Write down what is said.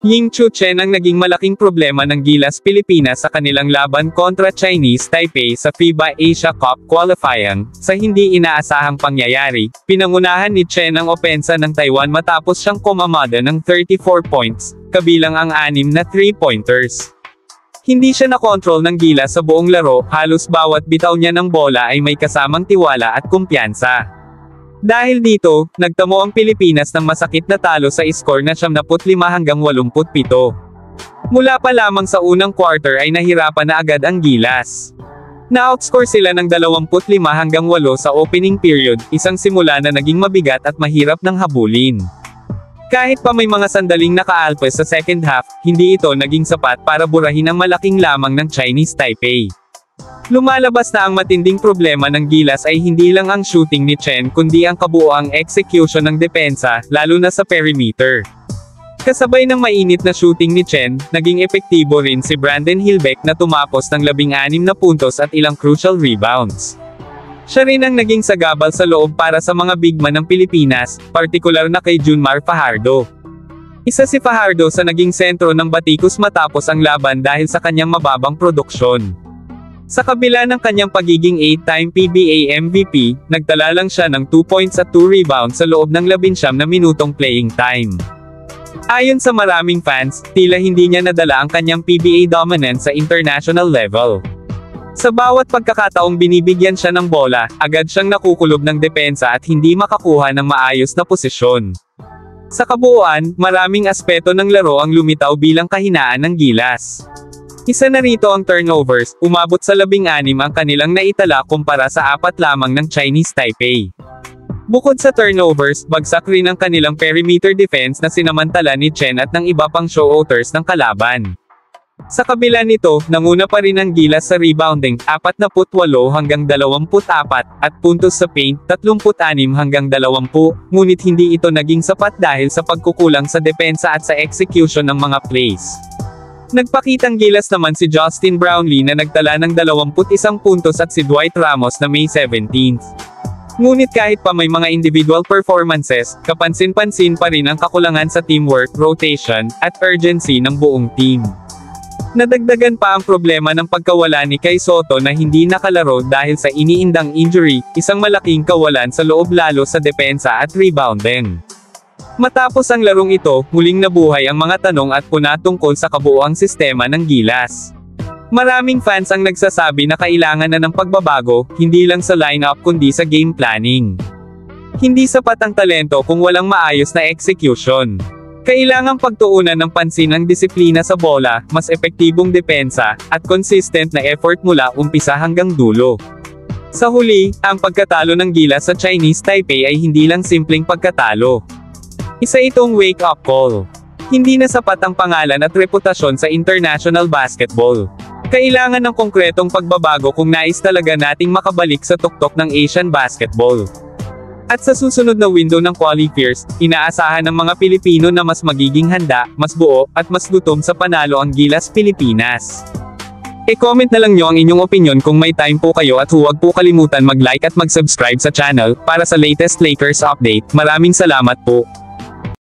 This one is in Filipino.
Ying Chuchen ang naging malaking problema ng Gilas Pilipinas sa kanilang laban kontra Chinese Taipei sa FIBA Asia Cup qualifying. Sa hindi inaasahang pangyayari, pinangunahan ni Chen ang opensa ng Taiwan matapos siyang kumamada ng 34 points, kabilang ang 6 na 3-pointers. Hindi siya nakontrol ng Gilas sa buong laro, halos bawat bitaw niya ng bola ay may kasamang tiwala at kumpiyansa. Dahil dito, nagtamo ang Pilipinas ng masakit na talo sa score na 75-87. Mula pa lamang sa unang quarter ay nahirapan na agad ang Gilas. Na-outscore sila ng 25-8 sa opening period, isang simula na naging mabigat at mahirap ng habulin. Kahit pa may mga sandaling nakaalpes sa second half, hindi ito naging sapat para burahin ang malaking lamang ng Chinese Taipei. Lumalabas na ang matinding problema ng Gilas ay hindi lang ang shooting ni Chen kundi ang kabuoang execution ng depensa, lalo na sa perimeter. Kasabay ng mainit na shooting ni Chen, naging epektibo rin si Brandon Hilbeck na tumapos ng 16 na puntos at ilang crucial rebounds. Siya rin ang naging sagabal sa loob para sa mga bigman ng Pilipinas, partikular na kay Junmar Fajardo. Isa si Fajardo sa naging sentro ng batikos matapos ang laban dahil sa kanyang mababang produksyon. Sa kabila ng kanyang pagiging 8-time PBA MVP, nagtala lang siya ng 2 points at 2 rebounds sa loob ng 19 na minutong playing time. Ayon sa maraming fans, tila hindi niya nadala ang kanyang PBA dominance sa international level. Sa bawat pagkakataong binibigyan siya ng bola, agad siyang nakukulob ng depensa at hindi makakuha ng maayos na posisyon. Sa kabuuan, maraming aspeto ng laro ang lumitaw bilang kahinaan ng Gilas. Isa na rito ang turnovers, umabot sa 16 ang kanilang naitala kumpara sa 4 lamang ng Chinese Taipei. Bukod sa turnovers, bagsak rin ang kanilang perimeter defense na sinamantala ni Chen at ng iba pang shooters ng kalaban. Sa kabila nito, nanguna pa rin ang Gilas sa rebounding, 48-24 at puntos sa paint, 36-20, ngunit hindi ito naging sapat dahil sa pagkukulang sa depensa at sa execution ng mga plays. Nagpakitang gilas naman si Justin Brownlee na nagtala ng 21 puntos at si Dwight Ramos na May 17th. Ngunit kahit pa may mga individual performances, kapansin-pansin pa rin ang kakulangan sa teamwork, rotation, at urgency ng buong team. Nadagdagan pa ang problema ng pagkawala ni Kai Soto na hindi nakalaro dahil sa iniindang injury, isang malaking kawalan sa loob lalo sa depensa at rebounding. Matapos ang larong ito, muling nabuhay ang mga tanong at puna tungkol sa kabuuang sistema ng Gilas. Maraming fans ang nagsasabi na kailangan na ng pagbabago, hindi lang sa lineup kundi sa game planning. Hindi sapat ang talento kung walang maayos na execution. Kailangang pagtuunan ng pansin ang disiplina sa bola, mas epektibong depensa, at consistent na effort mula umpisa hanggang dulo. Sa huli, ang pagkatalo ng Gilas sa Chinese Taipei ay hindi lang simpleng pagkatalo. Isa itong wake-up call. Hindi na sapat ang pangalan at reputasyon sa international basketball. Kailangan ng konkretong pagbabago kung nais talaga nating makabalik sa tuktok ng Asian basketball. At sa susunod na window ng qualifiers, inaasahan ng mga Pilipino na mas magiging handa, mas buo, at mas gutom sa panalo ang Gilas Pilipinas. E-comment na lang nyo ang inyong opinion kung may time po kayo at huwag po kalimutan mag-like at mag-subscribe sa channel para sa latest Lakers update. Maraming salamat po.